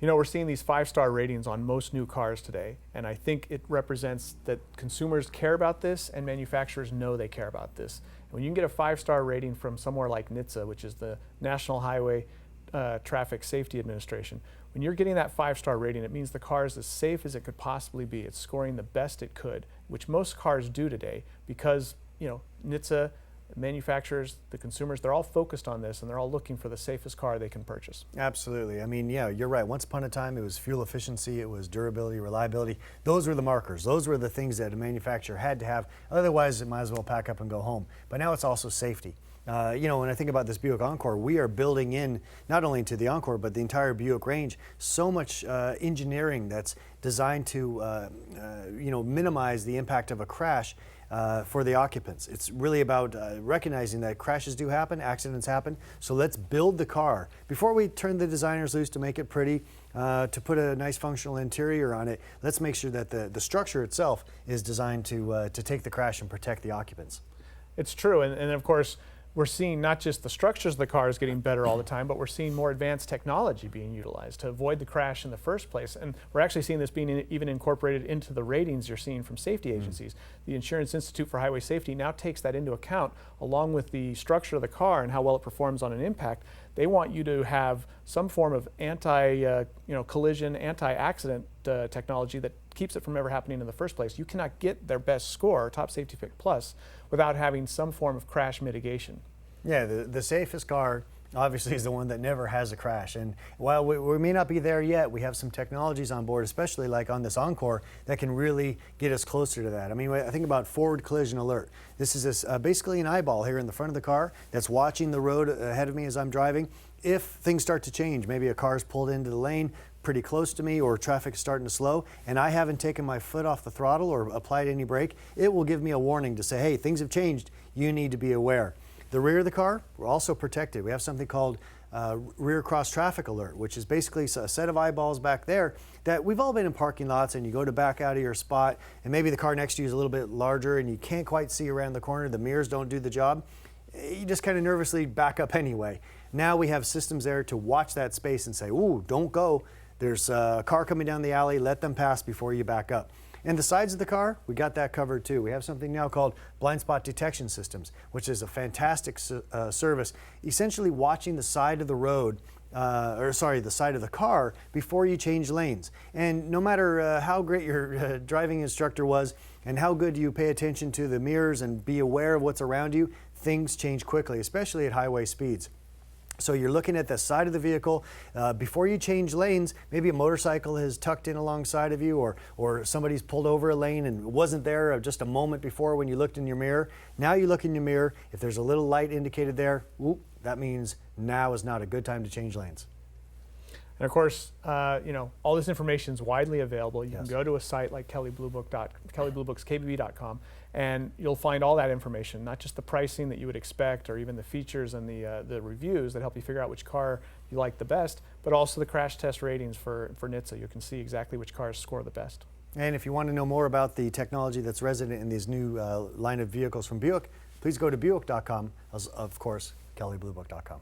You know, we're seeing these 5-star ratings on most new cars today, and I think it represents that consumers care about this and manufacturers know they care about this. And when you can get a 5-star rating from somewhere like NHTSA, which is the National Highway Traffic Safety Administration, when you're getting that 5-star rating, it means the car is as safe as it could possibly be. It's scoring the best it could, which most cars do today because, you know, NHTSA, manufacturers, the consumers, they're all focused on this and they're all looking for the safest car they can purchase. Absolutely. I mean, yeah, you're right. Once upon a time, it was fuel efficiency, it was durability, reliability. Those were the markers. Those were the things that a manufacturer had to have. Otherwise, it might as well pack up and go home. But now it's also safety. You know, when I think about this Buick Encore, we are building in, not only to the Encore, but the entire Buick range, so much engineering that's designed to, you know, minimize the impact of a crash for the occupants. It's really about recognizing that crashes do happen, accidents happen, so let's build the car. Before we turn the designers loose to make it pretty, to put a nice functional interior on it, let's make sure that the structure itself is designed to take the crash and protect the occupants. It's true, and of course, we're seeing not just the structures of the cars getting better all the time, but we're seeing more advanced technology being utilized to avoid the crash in the first place. And we're actually seeing this being even incorporated into the ratings you're seeing from safety agencies. The Insurance Institute for Highway Safety now takes that into account, along with the structure of the car and how well it performs on an impact. They want you to have some form of collision, anti-accident technology that keeps it from ever happening in the first place. You cannot get their best score, Top Safety Pick Plus, without having some form of crash mitigation. Yeah, the safest car obviously is the one that never has a crash. And while we may not be there yet, we have some technologies on board, especially like on this Encore, that can really get us closer to that. I mean, I think about forward collision alert. This is basically an eyeball here in the front of the car that's watching the road ahead of me as I'm driving. If things start to change, maybe a car's pulled into the lane pretty close to me or traffic is starting to slow and I haven't taken my foot off the throttle or applied any brake, it will give me a warning to say, hey, things have changed, you need to be aware. The rear of the car, we're also protected. We have something called rear cross traffic alert, which is basically a set of eyeballs back there that we've all been in parking lots and you go to back out of your spot and maybe the car next to you is a little bit larger and you can't quite see around the corner, the mirrors don't do the job. You just kind of nervously back up anyway. Now we have systems there to watch that space and say, ooh, don't go. There's a car coming down the alley, let them pass before you back up. And the sides of the car, we got that covered too. We have something now called blind spot detection systems, which is a fantastic service, essentially watching the side of the road, the side of the car before you change lanes. And no matter how great your driving instructor was and how good you pay attention to the mirrors and be aware of what's around you, things change quickly, especially at highway speeds. So you're looking at the side of the vehicle before you change lanes. Maybe a motorcycle has tucked in alongside of you or somebody's pulled over a lane and wasn't there just a moment before when you looked in your mirror. Now you look in your mirror, if there's a little light indicated there, whoop, that means now is not a good time to change lanes. And of course, you know, all this information is widely available. You can go to a site like kellybluebookskbb.com and you'll find all that information, not just the pricing that you would expect or even the features and the reviews that help you figure out which car you like the best, but also the crash test ratings for NHTSA. You can see exactly which cars score the best. And if you want to know more about the technology that's resident in these new line of vehicles from Buick, please go to Buick.com, of course, kellybluebook.com.